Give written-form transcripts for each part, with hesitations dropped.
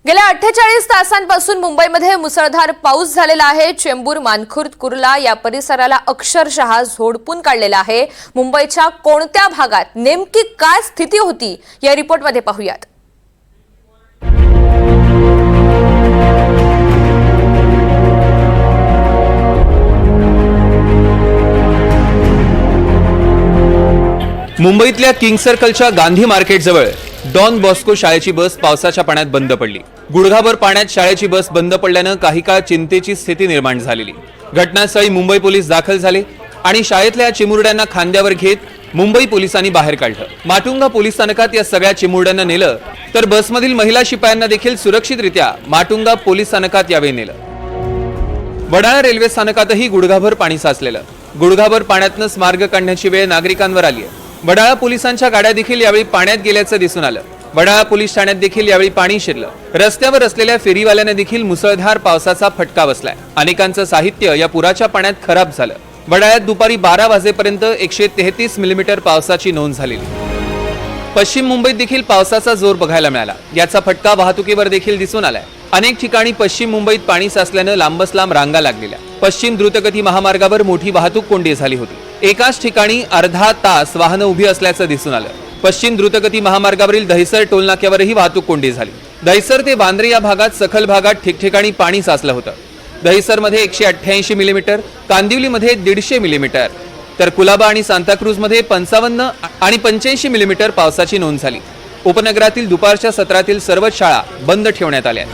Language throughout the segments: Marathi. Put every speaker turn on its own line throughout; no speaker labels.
गेल्या 48 तासांपासून मुंबईमध्ये मुसळधार पाऊस झालेला आहे। चेंबूर, मानखुर्द, कुर्ला या परिसराला अक्षरशः झोडपून काढलेला आहे। मुंबईच्या कोणत्या भागात नेमकी काय स्थिती होती या रिपोर्टमध्ये पाहूयात।
मुंबईतल्या किंग सर्कलच्या गांधी मार्केट जवळ डॉन बॉस्को शाळेची बस पावसाच्या पाण्यात बंद पडली। गुडघाभर पाण्यात शाळेची बस बंद पडल्याने काही काळ चिंतेची स्थिती निर्माण झालेली। घटनास्थळी मुंबई पोलीस दाखल झाले आणि शाळेतल्या चिमुरड्यांना खांद्यावर घेत मुंबई पोलिसांनी बाहेर काढलं। माटुंगा पोलीस स्थानकात या सगळ्या चिमुरड्यांना नेलं, तर बसमधील महिला शिपायांना देखील सुरक्षितरित्या माटुंगा पोलीस स्थानकात यावे नेलं। वडाळा रेल्वे स्थानकातही गुडघाभर पाणी साचलेलं। गुडघाभर पाण्यातनंच मार्ग काढण्याची वेळ नागरिकांवर आली आहे। वडाळा पोलिसांच्या गाड्या देखील यावेळी पाण्यात गेल्याचं दिसून आलं। वडाळा पोलीस ठाण्यात देखील यावेळी पाणी शिरलं। रस्त्यावर असलेल्या फेरीवाल्यांना देखील मुसळधार पावसाचा फटका बसलाय। अनेकांचं साहित्य या पुराच्या पाण्यात खराब झालं। वडाळ्यात दुपारी 12 वाजेपर्यंत 133 मिलीमीटर पावसाची नोंद झालेली। पश्चिम मुंबईत देखील पावसाचा जोर बघायला मिळाला। याचा फटका वाहतुकीवर देखील दिसून आलाय। अनेक ठिकाणी पश्चिम मुंबईत पाणी साचल्यानं लांबच लांब रांगा लागलेल्या। पश्चिम द्रुतगती महामार्गावर मोठी वाहतूक कोंडी झाली होती। एकाच ठिकाणी अर्धा तास वाहनं उभी असल्याचं दिसून आलं। पश्चिम द्रुतगती महामार्गावरील दहिसर टोलनाक्यावरही वाहतूक कोंडी झाली। दहिसर ते वांद्रे या भागात सखल भागात ठिकठिकाणी पाणी साचलं होतं। दहिसरमध्ये 188 मिलीमीटर, कांदिवलीमध्ये 150 मिलीमीटर, तर कुलाबा आणि सांताक्रूजमध्ये 55 आणि 85 मिलीमीटर पावसाची नोंद झाली। उपनगरातील दुपारच्या सत्रातील सर्वच शाळा बंद ठेवण्यात आल्या।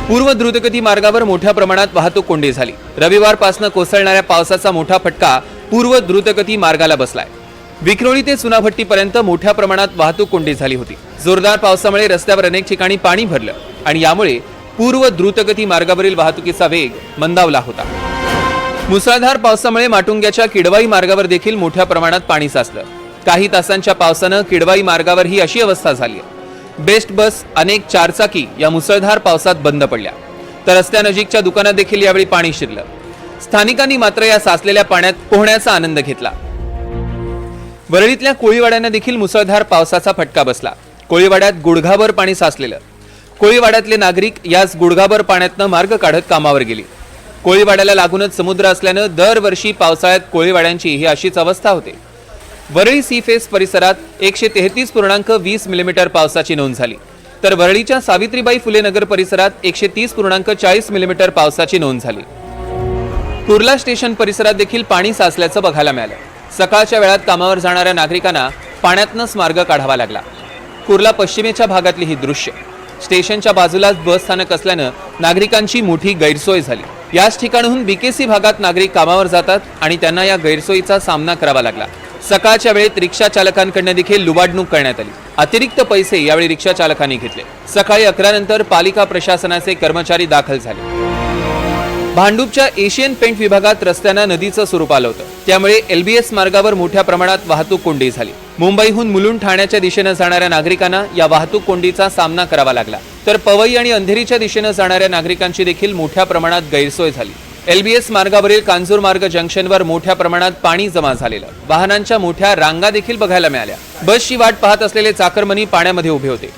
पूर्व द्रुतगती मार्गावर मोठ्या प्रमाणात वाहतूक कोंडी झाली। रविवारपासून कोसळणाऱ्या पावसाचा मोठा फटका पूर्व द्रुतगती मार्गाला बसलाय। विक्रोळी ते चुनाभट्टीपर्यंत मोठ्या प्रमाणात वाहतूक कोंडी झाली होती। जोरदार पावसामुळे रस्त्यावर अनेक ठिकाणी पाणी भरलं आणि यामुळे पूर्व द्रुतगती मार्गावरील वाहतुकीचा वेग मंदावला होता। मुसळधार पावसामुळे माटुंग्याच्या किडवाई मार्गावर देखील मोठ्या प्रमाणात पाणी साचलं। काही तासांच्या पावसानं किडवाई मार्गावर ही अशी अवस्था झाली आहे। बेस्ट बस अनेक चारचाकी या मुसळधार पावसात बंद पडल्या, तर रस्त्यानजीकच्या दुकानात देखील यावेळी पाणी शिरलं। स्थानिकांनी मात्र या साचलेल्या पाण्यात पोहण्याचा आनंद घेतला। वरळीतल्या कोळीवाड्यांना देखील मुसळधार पावसाचा फटका बसला। कोळीवाड्यात गुडघाभर पाणी साचलेलं। कोळीवाड्यातले नागरिक याच गुडघाभर पाण्यातनं मार्ग काढत कामावर गेले। कोळीवाड्याला लागूनच समुद्र असल्यानं दरवर्षी पावसाळ्यात कोळीवाड्यांची ही अशीच अवस्था होते। वरळी सी फेस परिसरात 133.20 मिलीमीटर पावसाची नोंद झाली, तर वरळीच्या सावित्रीबाई फुले नगर परिसरात 130.40 मिलीमीटर पावसाची नोंद झाली। कुर्ला स्टेशन परिसरात देखील पाणी साचल्याचं बघायला मिळालं। सकाळच्या वेळात कामावर जाणाऱ्या नागरिकांना पाण्यातनंच मार्ग काढावा लागला। कुर्ला पश्चिमेच्या भागातली ही दृश्य। स्टेशनच्या बाजूलाच बस स्थानक असल्यानं नागरिकांची मोठी गैरसोय झाली। याच ठिकाणाहून बीकेसी भागात नागरिक कामावर जातात आणि त्यांना या गैरसोयीचा सामना करावा लागला। सकाळच्या वेळेत रिक्षा चालकांकडून देखील लुबाडणूक करण्यात आली। अतिरिक्त पैसे यावेळी रिक्षा चालकांनी घेतले। सकाळी 11 नंतर पालिका प्रशासनाचे कर्मचारी दाखल झाले। भांडूपच्या एशियन पेंट विभागात रस्त्यांना नदीचं स्वरूप आलं होतं, त्यामुळे LBS मार्गावर मोठ्या प्रमाणात वाहतूक कोंडी झाली। मुंबईहून मुलुंड ठाण्याच्या दिशेनं जाणाऱ्या नागरिकांना या वाहतूक कोंडीचा सामना करावा लागला, तर पवई आणि अंधेरीच्या दिशेनं जाणाऱ्या नागरिकांची देखील मोठ्या प्रमाणात गैरसोय झाली। LBS मार्गावरील कांजूर मार्ग जंक्शनवर मोठ्या प्रमाणात पाणी जमा झालेलं। वाहनांच्या मोठ्या रांगा देखील बघायला मिळाल्या। बसची वाट पाहत असलेले चाकरमनी पाण्यामध्ये उभे होते।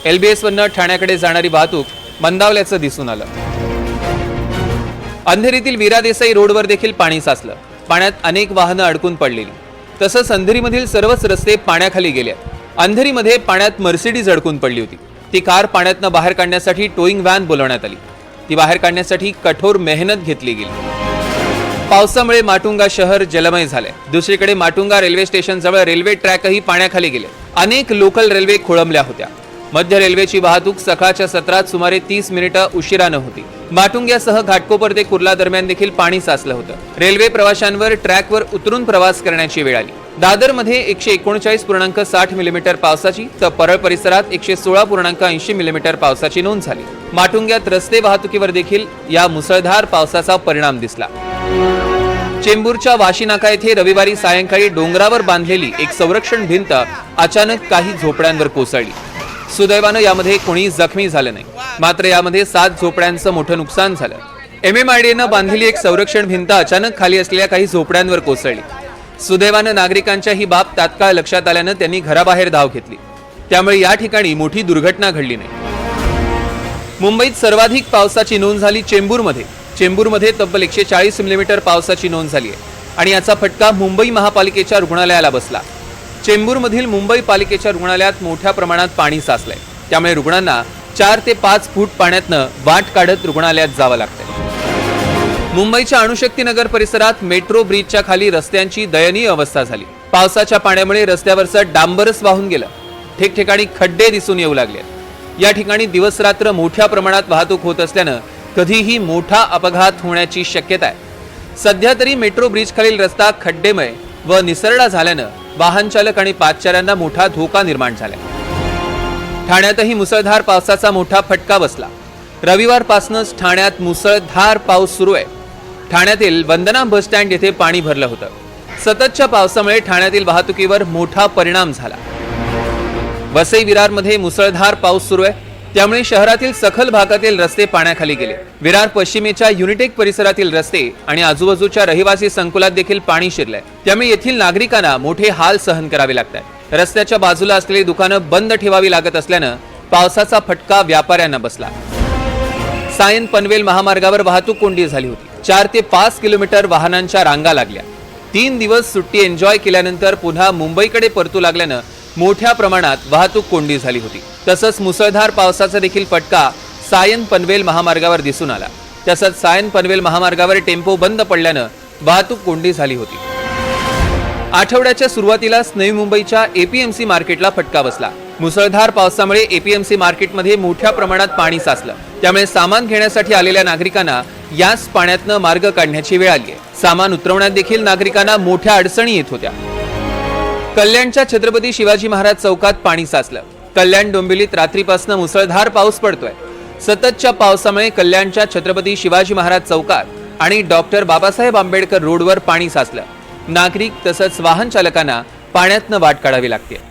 LBS वरनं ठाण्याकडे जाणारी वाहतूक मंदावल्याचं दिसून आलं। अंधेरीतील वीरा देसाई रोडवर देखील पाणी साचलं। पाण्यात अनेक वाहनं अडकून पडलेली, तसंच अंधेरीमधील सर्वच रस्ते पाण्याखाली गेले। अंधेरीमध्ये पाण्यात मर्सिडीज अडकून पडली होती। ती कार पाण्यातनं बाहेर काढण्यासाठी टोईंग व्हॅन बोलवण्यात आली। ती बाहेर काढण्यासाठी कठोर मेहनत घेतली गेली। पावसामुळे माटुंगा शहर जलमय झाले। दुसरीकडे माटुंगा रेल्वे स्टेशन जवळ रेल्वे ट्रॅकही पाण्याखाली गेले। अनेक लोकल रेल्वे खोळंबल्या होत्या। मध्य रेल्वेची वाहतूक सकाळच्या सत्रात सुमारे 30 मिनिटं उशिरानं होती। माटुंग्यासह घाटकोपर ते कुर्ला दरम्यान देखील पाणी साचलं होतं। रेल्वे प्रवाशांवर ट्रॅकवर उतरून प्रवास करण्याची वेळ आली। दादरमध्ये 139.60 मिलीमीटर पावसाची, तर परळ परिसरात 116.80 मिलीमीटर पावसाची नोंद झाली। माटुंग्यात रस्ते वाहतुकीवर देखील या मुसळधार पावसाचा परिणाम दिसला। चेंबूरच्या वाशी नाका येथे रविवारी सायंकाळी डोंगरावर बांधलेली एक संरक्षण भिंत अचानक काही झोपड्यांवर कोसळली। सुदैवानं यामध्ये कोणी जखमी झालं नाही, मात्र यामध्ये 7 झोपड्यांचं मोठं नुकसान झालं। MMIDAनं बांधलेली एक संरक्षण भिंत अचानक खाली असलेल्या काही झोपड्यांवर कोसळली। सुदैवानं नागरिकांच्या ही बाब तात्काळ लक्षात आल्यानं त्यांनी घराबाहेर धाव घेतली, त्यामुळे या ठिकाणी मोठी दुर्घटना घडली नाही। मुंबईत सर्वाधिक पावसाची नोंद झाली चेंबूरमध्ये. चेंबूरमध्ये तब्बल 140 मिलीमीटर पावसाची नोंद झाली आहे आणि याचा फटका मुंबई महापालिकेच्या रुग्णालयाला बसला. चेंबूरमधील मुंबई पालिकेच्या रुग्णालयात मोठ्या प्रमाणात पाणी साचलंय. त्यामुळे रुग्णांना 4 ते 5 फूट पाण्यातनं वाट काढत रुग्णालयात जावं लागतंय. मुंबईच्या अणुशक्ती नगर परिसरात मेट्रो ब्रिजच्या खाली रस्त्यांची दयनीय अवस्था झाली. पावसाच्या पाण्यामुळे रस्त्यावरचं डांबरच वाहून गेलं. ठिकठिकाणी खड्डे दिसून येऊ लागले. या ठिकाणी दिवस रात्र मोठ्या प्रमाणात वाहतूक होत असल्यानं कधीही मोठा अपघात होण्याची शक्यता आहे. सध्या तरी मेट्रो ब्रिज खालील रस्ता खड्डेमय व निसरडा झाल्यानं वाहन चालक आणि पादचाऱ्यांना मोठा धोका निर्माण झालाय. ठाण्यातही मुसळधार पावसाचा मोठा फटका बसला. रविवारपासूनच ठाण्यात मुसळधार पाऊस सुरू आहे. ठाण्यातील वंदना बस स्टँड येथे पाणी भरलं होतं. सततच्या पावसामुळे ठाण्यातील वाहतुकीवर मोठा परिणाम झाला. वसई विरारमध्ये मुसळधार पाऊस सुरू आहे. त्यामुळे शहरातील सखल भागातील रस्ते पाण्याखाली गेले. विरार पश्चिमेच्या युनिटेक परिसरातील रस्ते आणि आजूबाजूच्या रहिवासी संकुलात देखील पाणी शिरलंय. त्यामुळे येथील नागरिकांना मोठे हाल सहन करावे लागत आहेत. रस्त्याच्या बाजूला असलेली दुकानं बंद ठेवावी लागत असल्यानं पावसाचा फटका व्यापाऱ्यांना बसला. सायन पनवेल महामार्गावर वाहतूक कोंडी झाली होती. 4 ते 5 किलोमीटर वाहनांच्या रांगा लागल्या. 3 दिवस सुट्टी एन्जॉय केल्यानंतर पुन्हा मुंबईकडे परतू लागल्यानं मोठ्या प्रमाणात वाहतूक कोंडी झाली होती. तसंच मुसळधार पावसाचा देखील फटका सायन पनवेल महामार्गावर दिसून आला. तसंच सायन पनवेल महामार्गावर टेम्पो बंद पडल्यानं वाहतूक कोंडी झाली होती. आठवड्याच्या सुरुवातीलाच नवी मुंबईच्या एपीएमसी मार्केटला फटका बसला. मुसळधार पावसामुळे एपीएमसी मार्केटमध्ये मोठ्या प्रमाणात पाणी साचलं. त्यामुळे सामान घेण्यासाठी आलेल्या नागरिकांना याच पाण्यातनं मार्ग काढण्याची वेळ आली आहे. सामान उतरवण्यात देखील नागरिकांना मोठ्या अडचणी येत होत्या. कल्याणच्या छत्रपती शिवाजी महाराज चौकात पाणी साचलं. कल्याण डोंबिवलीत रात्रीपासून मुसळधार पाऊस पडतोय. सततच्या पावसामुळे कल्याणच्या छत्रपती शिवाजी महाराज चौकात आणि डॉक्टर बाबासाहेब आंबेडकर रोडवर पाणी साचलं. नागरिक तसंच वाहन चालकांना पाण्यातनं वाट काढावी लागते.